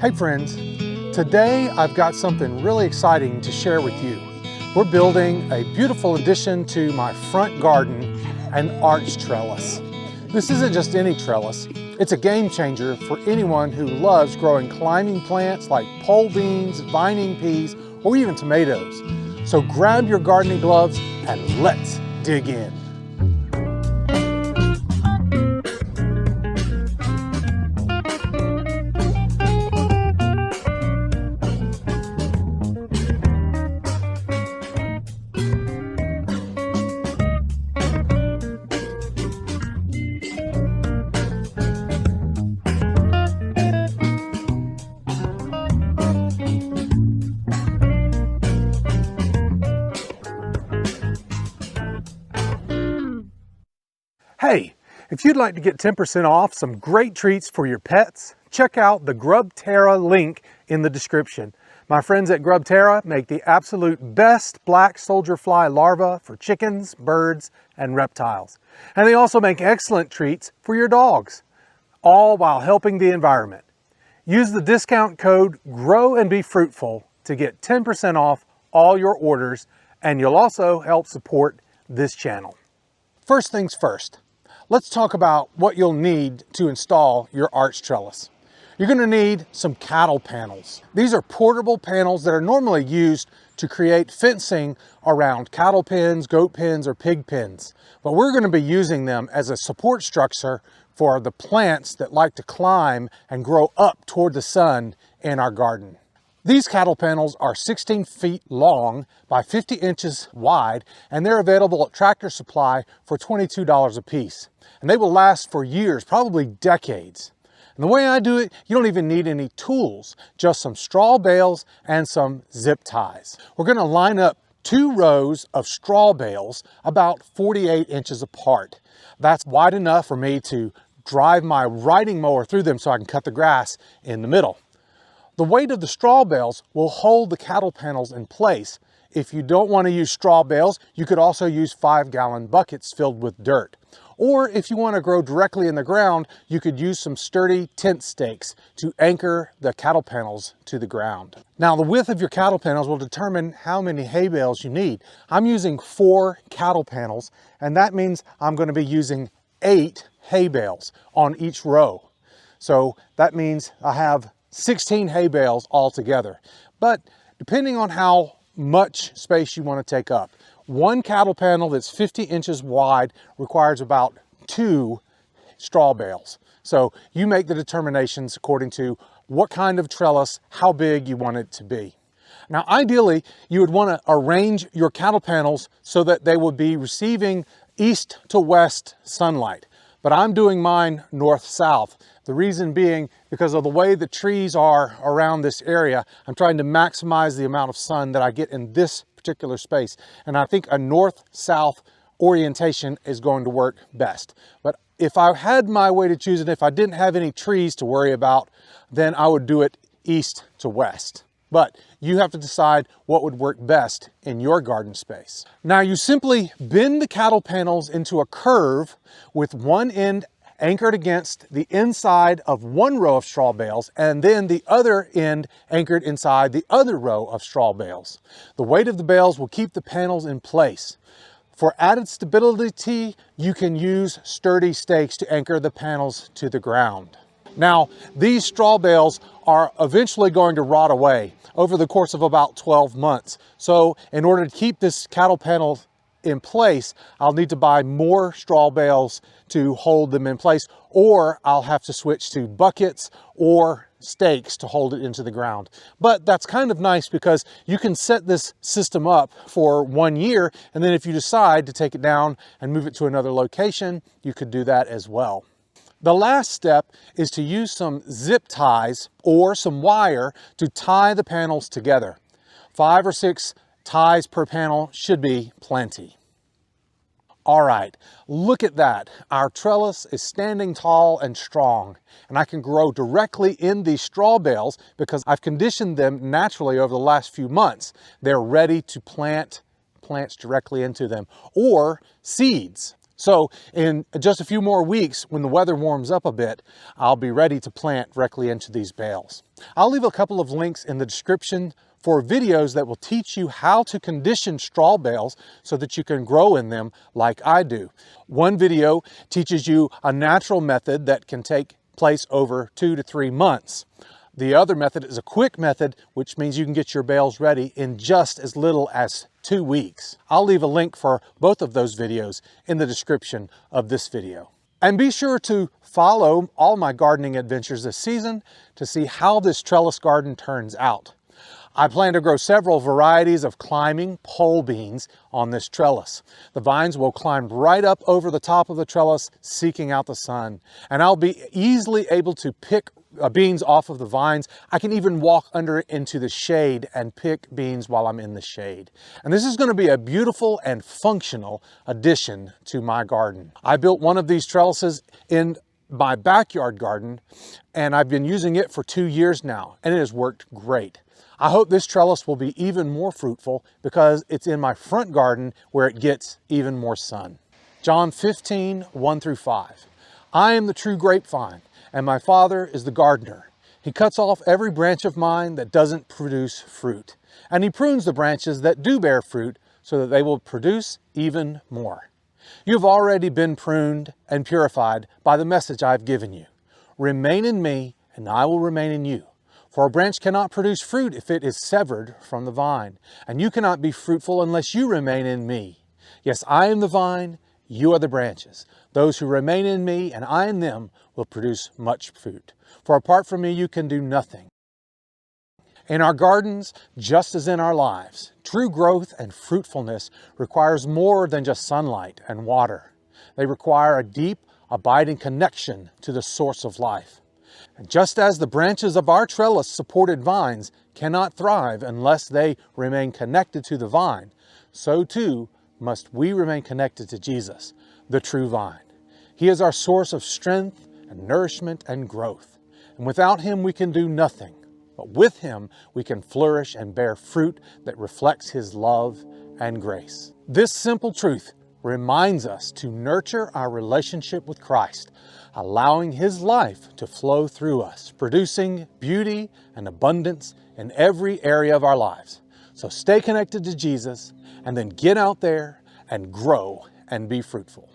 Hey friends, today I've got something really exciting to share with you. We're building a beautiful addition to my front garden, an arch trellis. This isn't just any trellis, it's a game changer for anyone who loves growing climbing plants like pole beans, vining peas, or even tomatoes. So grab your gardening gloves and let's dig in. Hey, if you'd like to get 10% off some great treats for your pets, check out the Grubterra link in the description. My friends at Grubterra make the absolute best black soldier fly larvae for chickens, birds, and reptiles. And they also make excellent treats for your dogs, all while helping the environment. Use the discount code GROWANDBEFRUITFUL to get 10% off all your orders, and you'll also help support this channel. First things first. Let's talk about what you'll need to install your arch trellis. You're going to need some cattle panels. These are portable panels that are normally used to create fencing around cattle pens, goat pens, or pig pens. But we're going to be using them as a support structure for the plants that like to climb and grow up toward the sun in our garden. These cattle panels are 16 feet long by 50 inches wide, and they're available at Tractor Supply for $22 a piece. And they will last for years, probably decades. And the way I do it, you don't even need any tools, just some straw bales and some zip ties. We're going to line up 2 rows of straw bales about 48 inches apart. That's wide enough for me to drive my riding mower through them so I can cut the grass in the middle. The weight of the straw bales will hold the cattle panels in place. If you don't want to use straw bales, you could also use 5-gallon buckets filled with dirt. Or if you want to grow directly in the ground, you could use some sturdy tent stakes to anchor the cattle panels to the ground. Now, the width of your cattle panels will determine how many hay bales you need. I'm using 4 cattle panels, and that means I'm going to be using 8 hay bales on each row. So that means I have 16 hay bales altogether. But depending on how much space you want to take up, 1 cattle panel that's 50 inches wide requires about 2 straw bales. So you make the determinations according to what kind of trellis, how big you want it to be. Now, ideally, you would want to arrange your cattle panels so that they would be receiving east to west sunlight. But I'm doing mine north-south. The reason being because of the way the trees are around this area, I'm trying to maximize the amount of sun that I get in this particular space. And I think a north-south orientation is going to work best. But if I had my way to choose it, if I didn't have any trees to worry about, then I would do it east to west. But you have to decide what would work best in your garden space. Now, you simply bend the cattle panels into a curve with one end anchored against the inside of 1 row of straw bales and then the other end anchored inside the other row of straw bales. The weight of the bales will keep the panels in place. For added stability, you can use sturdy stakes to anchor the panels to the ground. Now, these straw bales are eventually going to rot away over the course of about 12 months. So in order to keep this cattle panel in place, I'll need to buy more straw bales to hold them in place, or I'll have to switch to buckets or stakes to hold it into the ground. But that's kind of nice because you can set this system up for 1 year, and then if you decide to take it down and move it to another location, you could do that as well. The last step is to use some zip ties or some wire to tie the panels together. 5 or 6 ties per panel should be plenty. All right, look at that. Our trellis is standing tall and strong, and I can grow directly in these straw bales because I've conditioned them naturally over the last few months. They're ready to plant plants directly into them, or seeds. So in just a few more weeks, when the weather warms up a bit, I'll be ready to plant directly into these bales. I'll leave a couple of links in the description for videos that will teach you how to condition straw bales so that you can grow in them like I do. One video teaches you a natural method that can take place over 2 to 3 months. The other method is a quick method, which means you can get your bales ready in just as little as 2 weeks. I'll leave a link for both of those videos in the description of this video. And be sure to follow all my gardening adventures this season to see how this trellis garden turns out. I plan to grow several varieties of climbing pole beans on this trellis. The vines will climb right up over the top of the trellis, seeking out the sun. And I'll be easily able to pick beans off of the vines. I can even walk under into the shade and pick beans while I'm in the shade. And this is going to be a beautiful and functional addition to my garden. I built one of these trellises in my backyard garden, and I've been using it for 2 years now, and it has worked great. I hope this trellis will be even more fruitful because it's in my front garden where it gets even more sun. John 15, 1 through 5. I am the true grapevine, and my Father is the gardener. He cuts off every branch of mine that doesn't produce fruit, and he prunes the branches that do bear fruit so that they will produce even more. You have already been pruned and purified by the message I have given you. Remain in me, and I will remain in you. For a branch cannot produce fruit if it is severed from the vine, and you cannot be fruitful unless you remain in me. Yes, I am the vine, you are the branches. Those who remain in me and I in them will produce much fruit. For apart from me, you can do nothing. In our gardens, just as in our lives, true growth and fruitfulness requires more than just sunlight and water. They require a deep, abiding connection to the source of life. And just as the branches of our trellis-supported vines cannot thrive unless they remain connected to the vine, so too must we remain connected to Jesus, the true vine. He is our source of strength and nourishment and growth. And without him we can do nothing, but with him we can flourish and bear fruit that reflects his love and grace. This simple truth reminds us to nurture our relationship with Christ, allowing his life to flow through us, producing beauty and abundance in every area of our lives. So stay connected to Jesus and then get out there and grow and be fruitful.